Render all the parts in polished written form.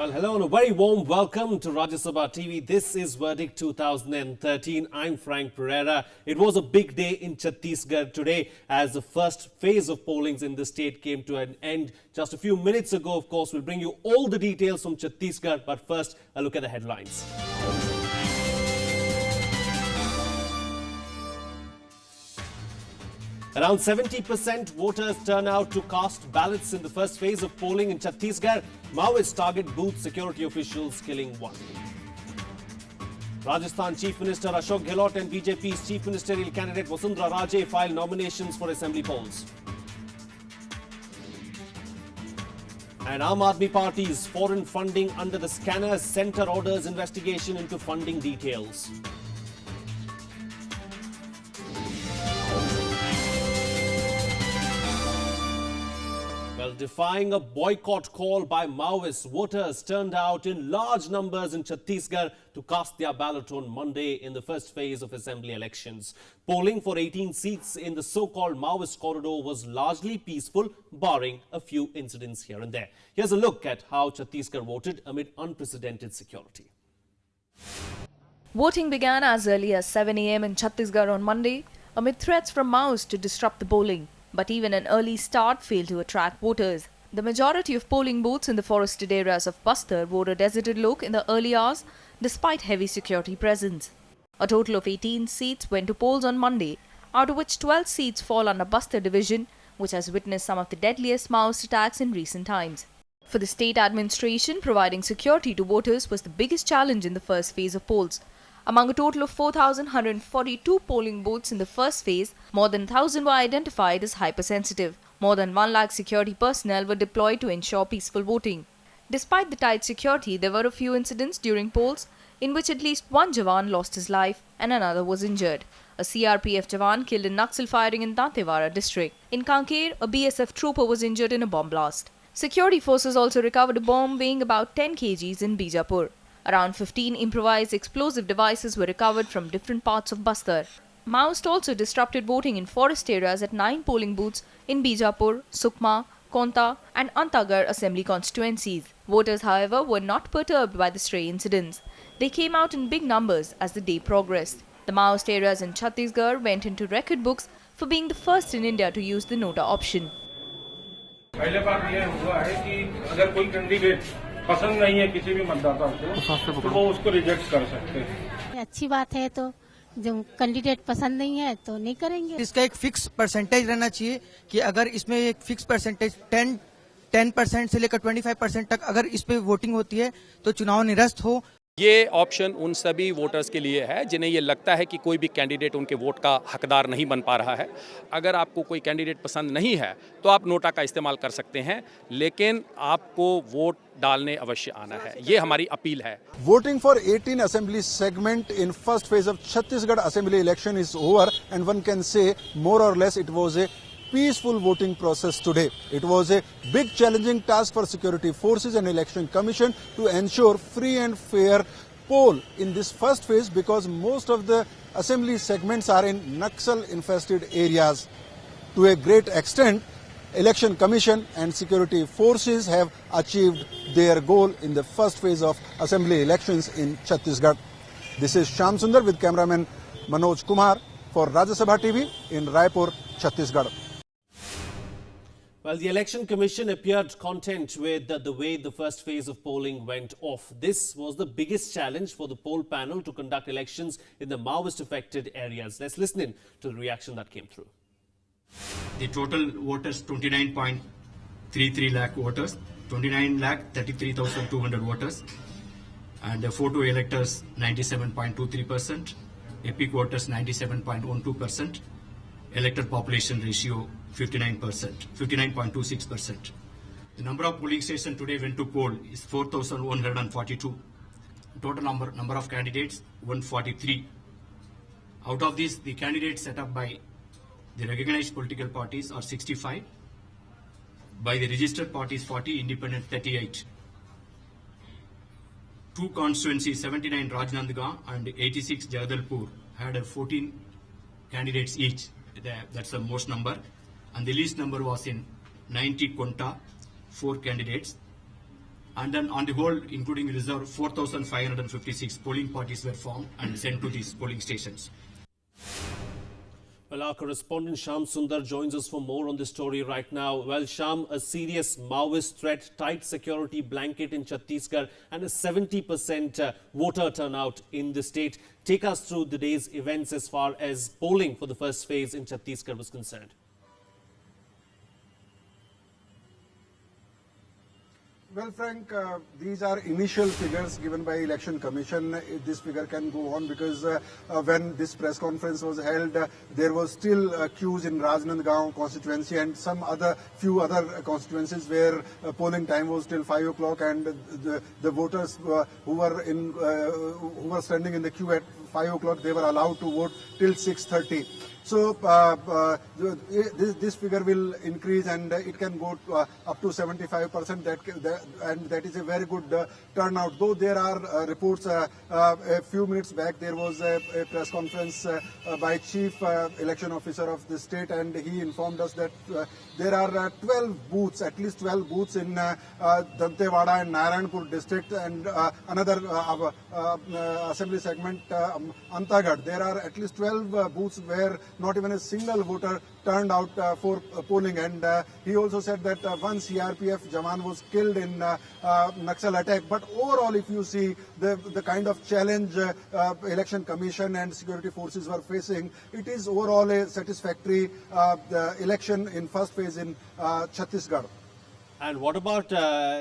Well, hello and a very warm welcome to Rajya Sabha TV. This is Verdict 2013. I'm Frank Pereira. It was a big day in Chhattisgarh today as the first phase of pollings in the state came to an end just a few minutes ago. Of course, we'll bring you all the details from Chhattisgarh, but first, a look at the headlines. Around 70% voters turn out to cast ballots in the first phase of polling in Chhattisgarh. Maoists target booth security officials, killing one. Rajasthan Chief Minister Ashok Gehlot and BJP's Chief Ministerial candidate Vasundhara Raje filed nominations for assembly polls. And Aam Aadmi Party's foreign funding under the Scanners Centre orders investigation into funding details. Well, defying a boycott call by Maoists, voters turned out in large numbers in Chhattisgarh to cast their ballot on Monday in the first phase of assembly elections. Polling for 18 seats in the so-called Maoist corridor was largely peaceful, barring a few incidents here and there. Here's a look at how Chhattisgarh voted amid unprecedented security. Voting began as early as 7 a.m. in Chhattisgarh on Monday, amid threats from Maoists to disrupt the polling. But even an early start failed to attract voters. The majority of polling booths in the forested areas of Bastar wore a deserted look in the early hours, despite heavy security presence. A total of 18 seats went to polls on Monday, out of which 12 seats fall under Bastar division, which has witnessed some of the deadliest Maoist attacks in recent times. For the state administration, providing security to voters was the biggest challenge in the first phase of polls. Among a total of 4,142 polling booths in the first phase, more than 1,000 were identified as hypersensitive. More than 1 lakh security personnel were deployed to ensure peaceful voting. Despite the tight security, there were a few incidents during polls in which at least one Jawan lost his life and another was injured. A CRPF Jawan killed in Naxal firing in Dantewara district. In Kanker, a BSF trooper was injured in a bomb blast. Security forces also recovered a bomb weighing about 10 kgs in Bijapur. Around 15 improvised explosive devices were recovered from different parts of Bastar. Maoists also disrupted voting in forest areas at 9 polling booths in Bijapur, Sukma, Konta and Antagar assembly constituencies. Voters, however, were not perturbed by the stray incidents. They came out in big numbers as the day progressed. The Maoist areas in Chhattisgarh went into record books for being the first in India to use the nota option. पहले बार ये हुआ है कि अगर कोई candidate पसंद नहीं है किसी भी मतदाता को तो वो उसको रिजेक्ट कर सकते हैं। अच्छी बात है, तो जो कैंडिडेट पसंद नहीं है तो नहीं करेंगे। इसका एक फिक्स परसेंटेज रहना चाहिए कि अगर इसमें एक फिक्स परसेंटेज 10% से लेकर 25% तक अगर इस पे वोटिंग होती है तो चुनाव निरस्त हो। ये ऑप्शन उन सभी वोटर्स के लिए है जिन्हें ये लगता है कि कोई भी कैंडिडेट उनके वोट का हकदार नहीं बन पा रहा है। अगर आपको कोई कैंडिडेट पसंद नहीं है तो आप नोटा का इस्तेमाल कर सकते हैं, लेकिन आपको वोट डालने अवश्य आना है। ये हमारी अपील है। Voting for 18 assembly segment in first phase of Chhattisgarh assembly election is over, and one can say more or less it was a peaceful voting process today. It was a big challenging task for security forces and election commission to ensure free and fair poll in this first phase because most of the assembly segments are in Naxal infested areas. To a great extent, election commission and security forces have achieved their goal in the first phase of assembly elections in Chhattisgarh. This is Shyam Sundar with cameraman Manoj Kumar for Rajya Sabha TV in Raipur, Chhattisgarh. Well, the Election Commission appeared content with the way the first phase of polling went off. This was the biggest challenge for the poll panel to conduct elections in the Maoist-affected areas. Let's listen in to the reaction that came through. The total voters, 29.33 lakh voters, 29,33,200 voters, and the photo electors, 97.23%, epic voters, 97.12%, elected population ratio, 59.26%. The number of polling stations today went to poll is 4,142. Total number of candidates, 143. Out of these, the candidates set up by the recognized political parties are 65. By the registered parties, 40, independent 38. Two constituencies, 79 Rajnandgaon and 86 Jagdalpur, had 14 candidates each. That's the most number. And the least number was in 90 Konta, 4 candidates. And then on the whole, including reserve, 4,556 polling parties were formed and sent to these polling stations. Well, our correspondent Sham Sundar joins us for more on this story right now. Well, Sham, a serious Maoist threat, tight security blanket in Chhattisgarh and a 70% voter turnout in the state. Take us through the day's events as far as polling for the first phase in Chhattisgarh was concerned. Well, Frank, these are initial figures given by Election Commission. This figure can go on because when this press conference was held, there was still queues in Rajnandgaon constituency and some few other constituencies where polling time was till 5 o'clock, and the voters who were standing in the queue at 5 o'clock, they were allowed to vote till 6:30. So this figure will increase and it can go up to 75%, and that is a very good turnout. Though there are reports, a few minutes back there was a press conference by Chief Election Officer of the state, and he informed us that there are 12 booths, at least 12 booths in Dantewada and Narayanpur district, and another assembly segment, Antagad. There are at least 12 booths where not even a single voter turned out for polling, and he also said that one CRPF Jawan was killed in Naxal attack. But overall, if you see the kind of challenge Election Commission and security forces were facing, it is overall a satisfactory election in first phase in Chhattisgarh. And what about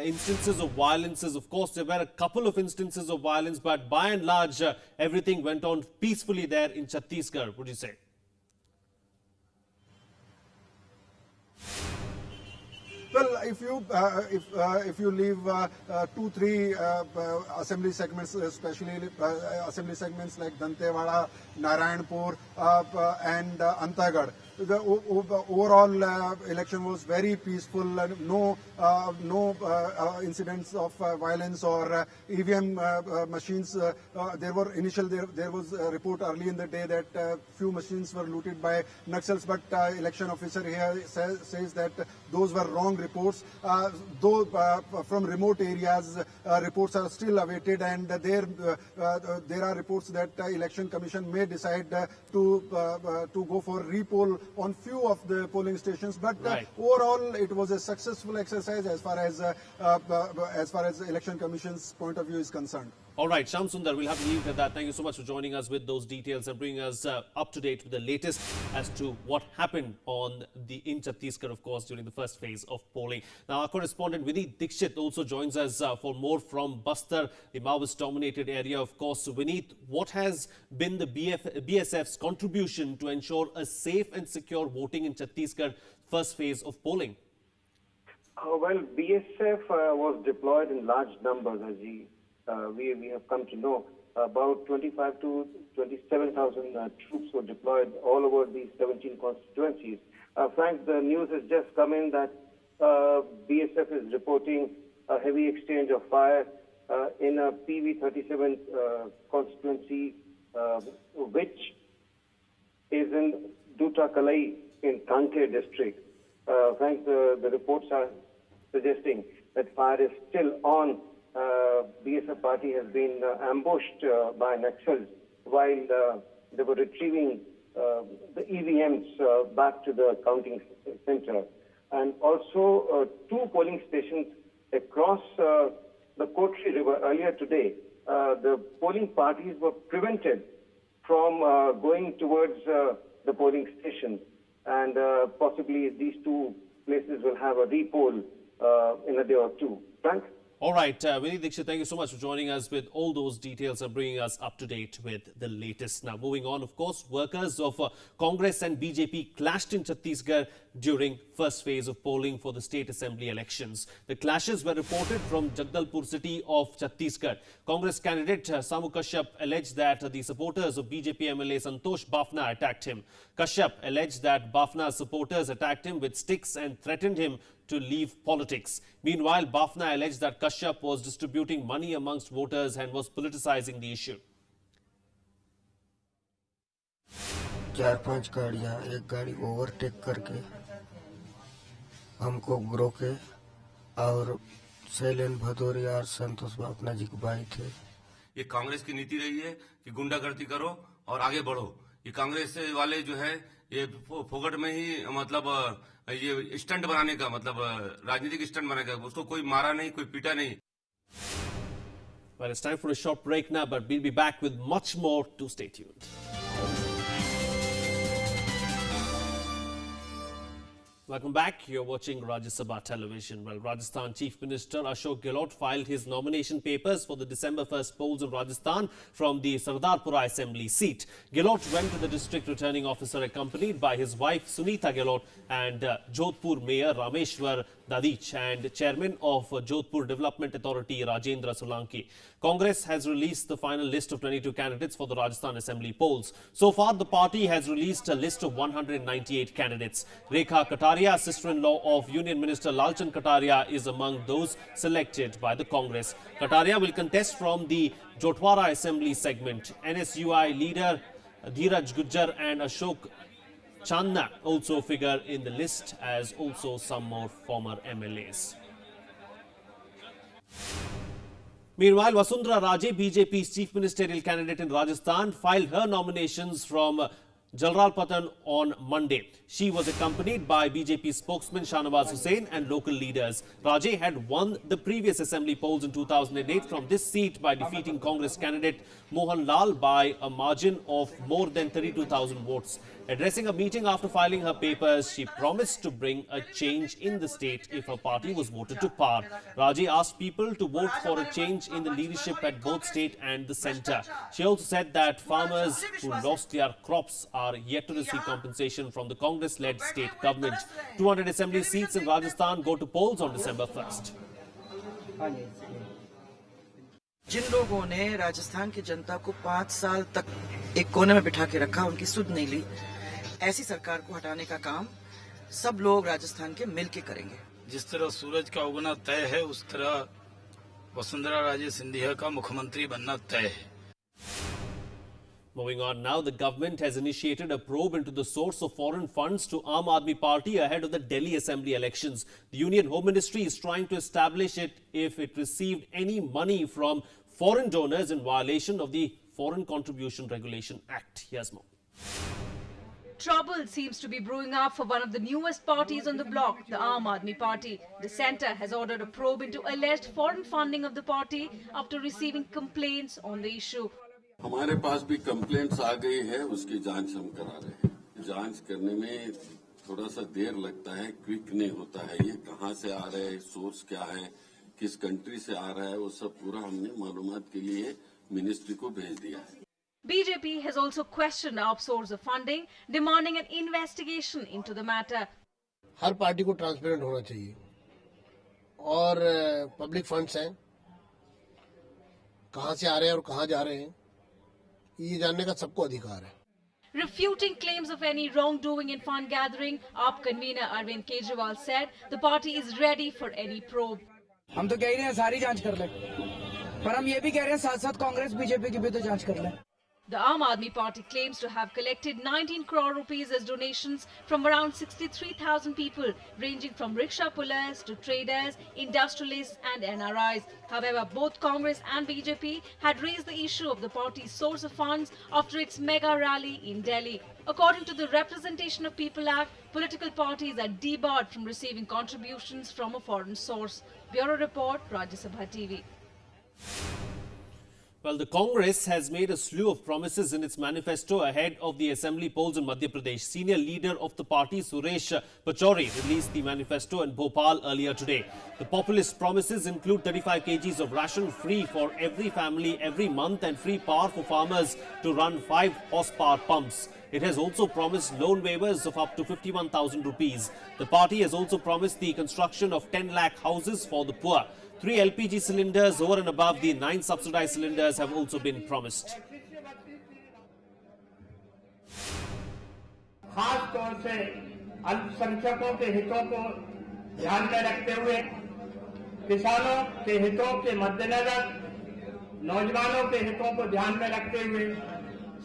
instances of violences? Of course, there were a couple of instances of violence, but by and large, everything went on peacefully there in Chhattisgarh, would you say? Well, if you leave 2-3 assembly segments, especially assembly segments like Dantewada, Narayanpur, and Antagad, the overall election was very peaceful. No incidents of violence or EVM machines. There was a report early in the day that few machines were looted by Naxals, but election officer here says that those were wrong reports. Though from remote areas, reports are still awaited, and there are reports that election commission may decide to go for repoll on few of the polling stations. But overall, it was a successful exercise as far as election commission's point of view is concerned. All right, Sham Sundar, we'll have to leave it at that. Thank you so much for joining us with those details and bringing us up to date with the latest as to what happened in Chhattisgarh, of course, during the first phase of polling. Now, our correspondent Vineet Dikshit also joins us for more from Bastar, the Maoist-dominated area. Of course, Vineet, what has been the BSF's contribution to ensure a safe and secure voting in Chhattisgarh first phase of polling? Well, BSF was deployed in large numbers, as we have come to know. About 25 to 27,000 troops were deployed all over these 17 constituencies. Frank, the news has just come in that BSF is reporting a heavy exchange of fire in a PV37 constituency, which is in Dutakalai in Kanke district. Frank, the reports are suggesting that fire is still on. BSF party has been ambushed by Naxals while they were retrieving the EVMs back to the counting center. And also 2 polling stations across the Kotri River earlier today, the polling parties were prevented from going towards the polling station, and possibly these 2 places will have a repoll in a day or two. Frank? All right, Vineet Dikshit, thank you so much for joining us with all those details and bringing us up to date with the latest. Now, moving on, of course, workers of Congress and BJP clashed in Chhattisgarh during first phase of polling for the state assembly elections. The clashes were reported from Jagdalpur city of Chhattisgarh. Congress candidate Samu Kashyap alleged that the supporters of BJP MLA Santosh Bafna attacked him. Kashyap alleged that Bafna's supporters attacked him with sticks and threatened him to leave politics. Meanwhile, Bafna alleged that Kashyap was distributing money amongst voters and was politicizing the issue. 4-5 गाड़ियां, एक गाड़ी overtake करके हमको रोके और शैलेन भदौरिया और संतोष बापना जी के भाई थे। ये कांग्रेस की नीति रही है कि गुंडागर्दी करो और आगे बढ़ो। ये कांग्रेस वाले जो है ये फोकट में ही मतलब ये स्टंट बनाने का मतलब राजनीतिक स्टंट बनाने का, उसको कोई मारा नहीं, कोई पीटा नहीं। Well, it's time for a short break now, but we'll be back with much more. To stay tuned. Welcome back. You're watching Rajya Sabha television. Well, Rajasthan Chief Minister Ashok Gehlot filed his nomination papers for the December 1st polls in Rajasthan from the Sardarpura Assembly seat. Gehlot went to the district returning officer accompanied by his wife Sunita Gehlot and Jodhpur Mayor Rameshwar Dadich and Chairman of Jodhpur Development Authority Rajendra Solanki. Congress has released the final list of 22 candidates for the Rajasthan Assembly polls. So far, the party has released a list of 198 candidates. Rekha Kataria, sister-in-law of Union Minister Lalchand Kataria, is among those selected by the Congress. Kataria will contest from the Jotwara Assembly segment. NSUI leader Dheeraj Gujjar and Ashok Chandna also figure in the list, as also some more former MLAs. Meanwhile, Vasundhara Raje, BJP's chief ministerial candidate in Rajasthan, filed her nominations from Jalralpatan on Monday. She was accompanied by BJP spokesman Shahnawaz Hussain and local leaders. Raje had won the previous assembly polls in 2008 from this seat by defeating Congress candidate Mohan Lal by a margin of more than 32,000 votes. Addressing a meeting after filing her papers, she promised to bring a change in the state if her party was voted to power. Raje asked people to vote for a change in the leadership at both state and the centre. She also said that farmers who lost their crops are yet to receive compensation from the Congress-led state government. 200 assembly seats in Rajasthan go to polls on December 1st. जिन लोगों ने राजस्थान की जनता को 5 साल तक एक कोने में बिठा के रखा, उनकी सुध नहीं ली, ऐसी सरकार को हटाने का काम सब लोग राजस्थान के मिल के करेंगे। जिस तरह सूरज का उगना तय है, उस तरह वसुंधरा राजे सिंधिया का मुख्यमंत्री बनना तय है। Moving on now, the government has initiated a probe into the source of foreign funds to Aam Aadmi Party ahead of the Delhi Assembly elections. The Union Home Ministry is trying to establish if it received any money from foreign donors in violation of the Foreign Contribution Regulation Act. Here's more. Trouble seems to be brewing up for one of the newest parties on the bloc, the Aam Aadmi Party. The centre has ordered a probe into alleged foreign funding of the party after receiving complaints on the issue. हमारे पास भी complaints आ गई है, उसकी जांच हम करा रहे हैं। जांच करने में थोड़ा सा देर लगता है, क्विक नहीं होता है। ये कहाँ से आ रहा है, सोर्स क्या है, किस कंट्री से आ रहा है, वो सब पूरा हमने मालूमात के लिए मिनिस्ट्री को भेज दिया है। BJP has also questioned our source of funding, demanding an investigation into the matter. Her party को ट्रांसपेरेंट होना चाहिए और पब्लिक फंड्स हैं, कहाँ से आ रहे हैं और कहाँ जा रहे हैं, ये जानने का सबको अधिकार है। Refuting claims of any wrongdoing in fund gathering, AAP convener Arvind Kejriwal said the party is ready for any probe. हम तो कह रहे हैं सारी जांच कर ले, पर हम ये भी कह रहे हैं साथ-साथ कांग्रेस बीजेपी की भी तो जांच कर ले। The Aam Aadmi Party claims to have collected 19 crore rupees as donations from around 63,000 people, ranging from rickshaw pullers to traders, industrialists and NRIs. However, both Congress and BJP had raised the issue of the party's source of funds after its mega rally in Delhi. According to the Representation of People Act, political parties are debarred from receiving contributions from a foreign source. Bureau Report, Rajya Sabha TV. Well, the Congress has made a slew of promises in its manifesto ahead of the assembly polls in Madhya Pradesh. Senior leader of the party, Suresh Pachauri, released the manifesto in Bhopal earlier today. The populist promises include 35 kgs of ration free for every family every month and free power for farmers to run 5 horsepower pumps. It has also promised loan waivers of up to 51,000 rupees. The party has also promised the construction of 10 lakh houses for the poor. 3 LPG cylinders over and above the 9 subsidized cylinders have also been promised. खास तौर से अल्पसंख्यकों के हितों को ध्यान में रखते हुए किसानों के हितों के मद्देनजर नौजवानों के हितों को ध्यान में रखते हुए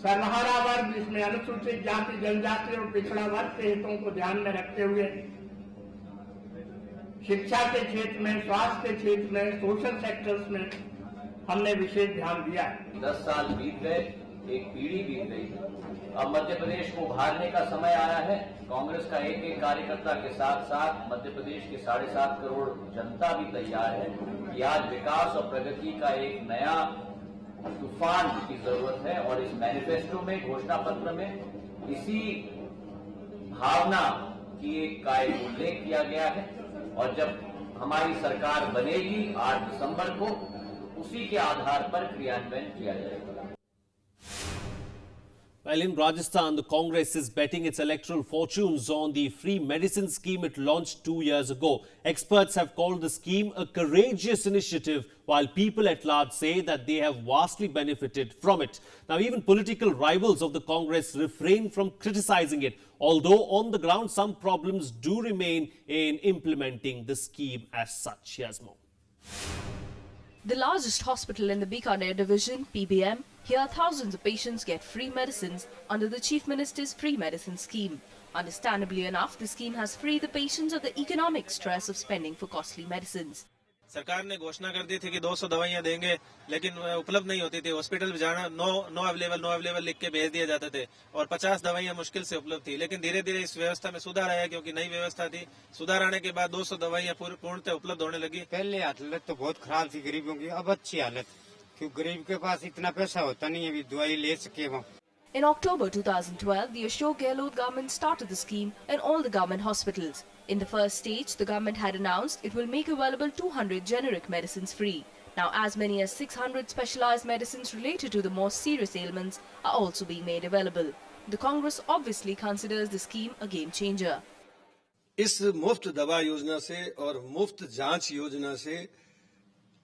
सर्वहारा वर्ग जिसमें अनुसूचित जाति जनजाति और पिछड़ा वर्ग के हितों को ध्यान में रखते हुए शिक्षा के क्षेत्र में, स्वास्थ्य के क्षेत्र में, सोशल सेक्टर्स में हमने विशेष ध्यान दिया है। 10 साल बीत गए, एक पीढ़ी बीत गई। अब मध्य प्रदेश को उभारने का समय आया है। कांग्रेस का एक एक कार्यकर्ता के साथ साथ मध्य प्रदेश के 7.5 करोड़ जनता भी तैयार है कि आज विकास और प्रगति का एक नया तूफान की जरूरत है। और इस मैनिफेस्टो में, घोषणा पत्र में इसी भावना की एक का उल्लेख किया गया है। और जब हमारी सरकार बनेगी 8 दिसंबर को, तो उसी के आधार पर क्रियान्वयन किया जाएगा। Well, in Rajasthan, the Congress is betting its electoral fortunes on the free medicine scheme it launched 2 years ago. Experts have called the scheme a courageous initiative, while people at large say that they have vastly benefited from it. Now, even political rivals of the Congress refrain from criticizing it, although on the ground some problems do remain in implementing the scheme as such. Here's more. The largest hospital in the Bikaner division, PBM, here thousands of patients get free medicines under the Chief Minister's free medicine scheme. Understandably enough, the scheme has freed the patients of the economic stress of spending for costly medicines. सरकार ने घोषणा कर दी थी कि 200 दवाइयां देंगे, लेकिन उपलब्ध नहीं होती थी। हॉस्पिटल में जाना नो अवेलेबल लिख के भेज दिए जाते थे और 50 दवाइयां मुश्किल से उपलब्ध थी। लेकिन धीरे धीरे इस व्यवस्था में सुधार आया, क्योंकि नई व्यवस्था थी। सुधार आने के बाद 200 दवाइयां पूर्णतः उपलब्ध होने लगी। पहले हालत तो बहुत खराब थी गरीबों की, अब अच्छी हालत, क्योंकि गरीब के पास इतना पैसा होता नहीं है अभी दवाई ले सके वो। In October 2012, the Ashok Gehlot government started the scheme in all the government hospitals. In the first stage, the government had announced it will make available 200 generic medicines free. Now, as many as 600 specialized medicines related to the more serious ailments are also being made available. The Congress obviously considers the scheme a game changer. इस मुफ्त दवा योजना से और मुफ्त जांच योजना से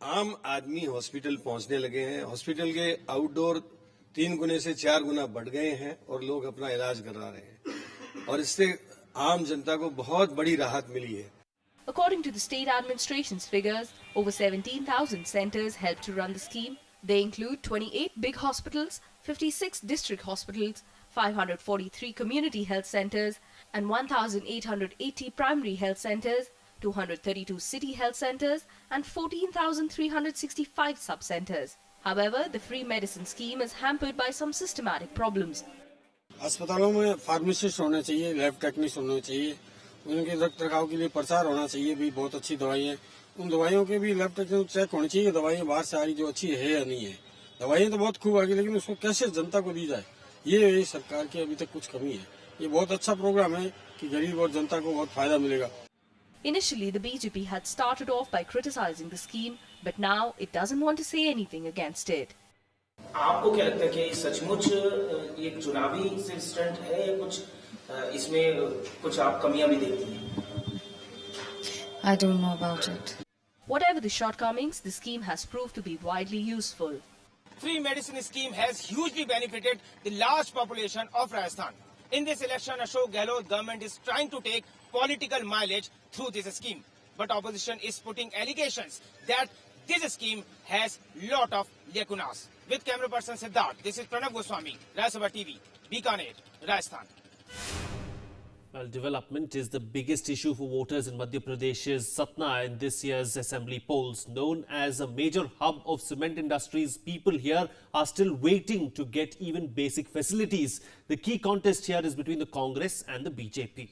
आम आदमी हॉस्पिटल पहुंचने लगे हैं। हॉस्पिटल के आउटडोर 3 गुने से 4 गुना बढ़ गए हैं और लोग अपना इलाज करा रहे हैं, और इससे आम जनता को बहुत बड़ी राहत मिली है। According to the state administration's figures, over 17,000 centers help to run the scheme. They include 28 big hospitals, 56 district hospitals, 543 community health centers, and 1,880 primary health centers, 232 city health centers, and 14,365 sub-centers. However, the free medicine scheme is hampered by some systematic problems. अस्पतालों में pharmacist होने चाहिए, lab technician होने चाहिए, उनके रखरखाव के लिए प्रचार होना चाहिए। भी बहुत अच्छी दवाइयाँ, उन दवाइयों के भी लैब टेक्नीशियन चेक होनी चाहिए, दवाइयाँ बाहर से आ रही जो अच्छी है या नहीं है। दवाइयाँ तो बहुत खूब आ गई, लेकिन उसको कैसे जनता को दी जाए, ये सरकार की अभी तक कुछ कमी है। ये बहुत अच्छा प्रोग्राम है कि गरीब और जनता को बहुत फायदा मिलेगा। Initially, the BJP had started off by criticizing the scheme, but now it doesn't want to say anything against it. आपको क्या लगता है कि सचमुच एक चुनावी स्टंट है या कुछ इसमें कुछ आप कमियां भी देखती हैं? I don't know about it. Whatever the shortcomings, the scheme has proved to be widely useful. Free medicine scheme has hugely benefited the large population of Rajasthan. In this election, Ashok Gehlot government is trying to take political mileage through this scheme. But opposition is putting allegations that this scheme has lot of lacunas. With camera person Siddharth, this is Pranav Goswami, Rajya Sabha TV, Bikaner, Rajasthan. Well, development is the biggest issue for voters in Madhya Pradesh's Satna in this year's assembly polls. Known as a major hub of cement industries, people here are still waiting to get even basic facilities. The key contest here is between the Congress and the BJP.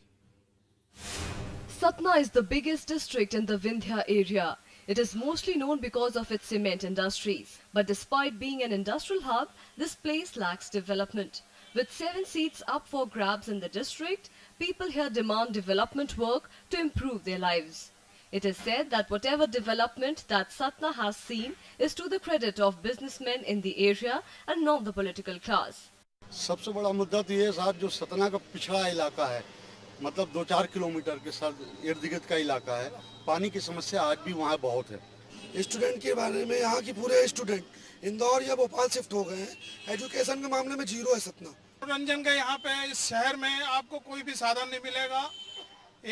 Satna is the biggest district in the Vindhya area. It is mostly known because of its cement industries. But despite being an industrial hub, this place lacks development. With 7 seats up for grabs in the district, people here demand development work to improve their lives. It is said that whatever development that Satna has seen is to the credit of businessmen in the area and not the political class. सबसे बड़ा मुद्दा तो ये साहब जो सतना का पिछड़ा इलाका है, मतलब 2-4 किलोमीटर के साथ इर्द-गिर्द का इलाका है, पानी की समस्या आज भी वहाँ बहुत है। स्टूडेंट के बारे में यहाँ की पूरे स्टूडेंट इंदौर या भोपाल शिफ्ट हो गए हैं। एजुकेशन के मामले में जीरो है सतना। मनोरंजन का यहाँ पे इस शहर में आपको कोई भी साधन नहीं मिलेगा।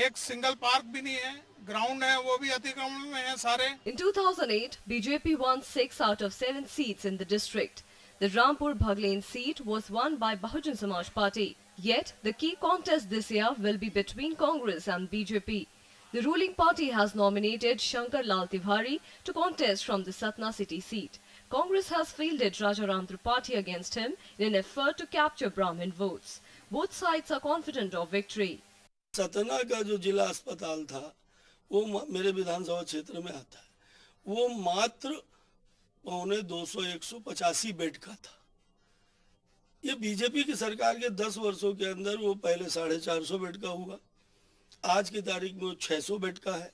एक सिंगल पार्क भी नहीं है, ग्राउंड है वो भी अतिक्रमण में है सारे। In 2008, BJP won 6 out of 7 seats in the district. The Rampur Bhaglane seat was won by Bahujan Samaj Party. Yet, the key contest this year will be between Congress and BJP. The ruling party has nominated Shankar Lal Tiwari to contest from the Satna city seat. Congress has fielded Rajaram Tripathi against him in an effort to capture Brahmin votes. Both sides are confident of victory. Satna का जो जिला अस्पताल था वो मेरे विधानसभा क्षेत्र में आता है, वो मात्र 185 बेड का था। ये बीजेपी की सरकार के 10 वर्षों के अंदर वो पहले 450 बेड का हुआ, आज की तारीख में 600 बेड का है।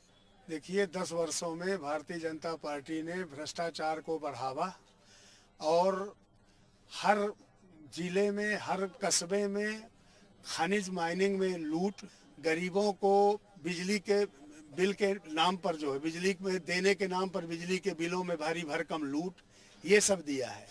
देखिए 10 वर्षों में भारतीय जनता पार्टी ने भ्रष्टाचार को बढ़ावा और हर जिले में, हर कस्बे में खनिज माइनिंग में लूट, गरीबों को बिजली के बिल के नाम पर जो है बिजली में देने के नाम पर बिजली के बिलों में भारी भरकम लूट, ये सब दिया है।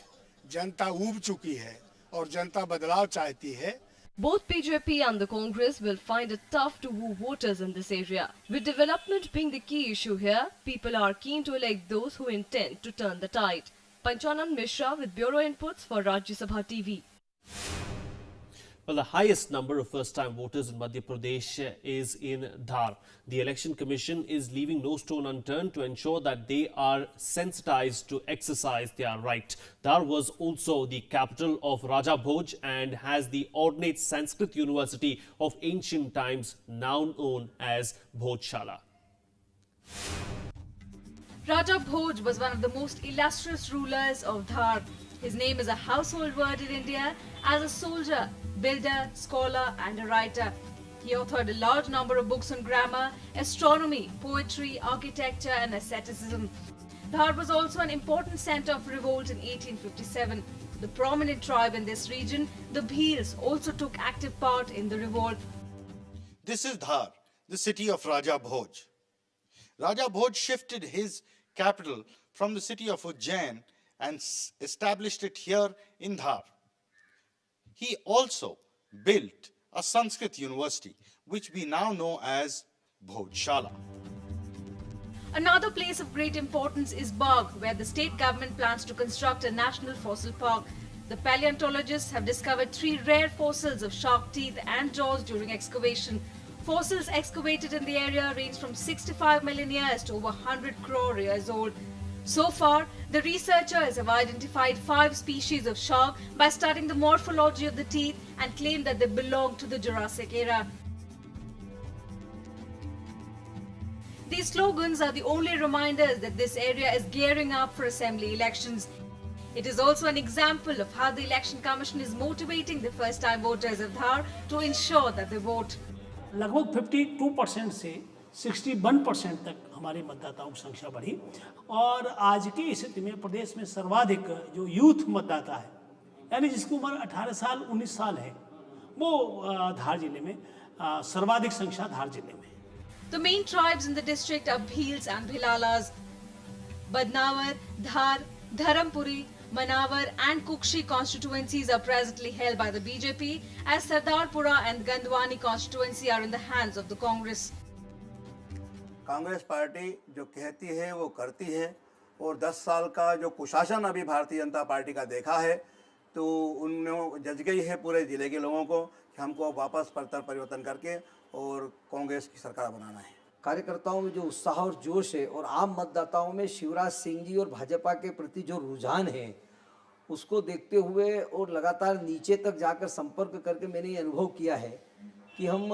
जनता ऊब चुकी है और जनता बदलाव चाहती है। Both BJP and the Congress will find it tough to woo voters in this area. With development being the key issue here, people are keen to elect those who intend to turn the tide. Panchanan Mishra with Bureau Inputs for Rajya Sabha TV. Well, the highest number of first-time voters in Madhya Pradesh is in Dhar. The Election Commission is leaving no stone unturned to ensure that they are sensitized to exercise their right. Dhar was also the capital of Raja Bhoj and has the ornate Sanskrit University of ancient times, now known as Bhojshala. Raja Bhoj was one of the most illustrious rulers of Dhar. His name is a household word in India as a soldier, builder, scholar and a writer. He authored a large number of books on grammar, astronomy, poetry, architecture and asceticism. Dhar was also an important centre of revolt in 1857. The prominent tribe in this region, the Bhils, also took active part in the revolt. This is Dhar, the city of Raja Bhoj. Raja Bhoj shifted his capital from the city of Ujjain and established it here in Dhar. He also built a Sanskrit university, which we now know as Bhojshala. Another place of great importance is Bagh, where the state government plans to construct a national fossil park. The paleontologists have discovered 3 rare fossils of shark teeth and jaws during excavation. Fossils excavated in the area range from 65 million years to over 100 crore years old. So far, the researchers have identified 5 species of shark by studying the morphology of the teeth and claim that they belong to the Jurassic era. These slogans are the only reminders that this area is gearing up for assembly elections. It is also an example of how the Election Commission is motivating the first-time voters of Dhar to ensure that they vote. लगभग 52% से 61% तक हमारे मतदाताओं की संख्या बढ़ी और आज की स्थिति में प्रदेश में सर्वाधिक जो यूथ मतदाता है, यानी जिसकी उम्र 18 साल 19 साल है, वो धार जिले में सर्वाधिक संख्या धार जिले में। The main tribes in the district are Bhils and Bhilalas. Badnavar, Dhar, Dharampuri, Manavar and Kukshi constituencies are presently held by the BJP, as Sardarpura and Gandwani constituency are in the hands of the Congress. Congress party जो कहती है वो करती है और 10 साल का जो कुशासन अभी भारतीय जनता पार्टी का देखा है तो उन्होंने जज गई है पूरे जिले के लोगों को कि हमको वापस परिवर्तन करके और कांग्रेस की सरकार बनाना है। कार्यकर्ताओं में जो उत्साह और जोश है और आम मतदाताओं में शिवराज सिंह जी और भाजपा के प्रति जो रुझान है उसको देखते हुए और लगातार नीचे तक जाकर संपर्क करके मैंने ये अनुभव किया है कि हम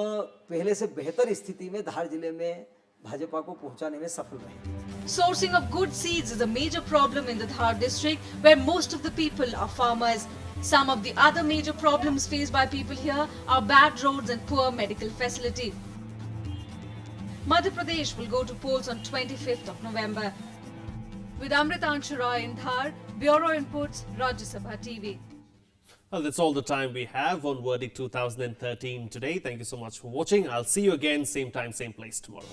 पहले से बेहतर स्थिति में धार जिले में भाजपा को पहुंचाने में सफल रहे। Sourcing of good seeds is a major problem in the Dhar district, where most of the people are farmers. Some of the other major problems faced by people here are bad roads and poor medical facility. Madhya Pradesh will go to polls on 25th of November. With Amritanshu Roy in Dhar, Bureau Inputs, Rajya Sabha TV. Well, that's all the time we have on Verdict 2013 today. Thank you so much for watching. I'll see you again, same time, same place tomorrow.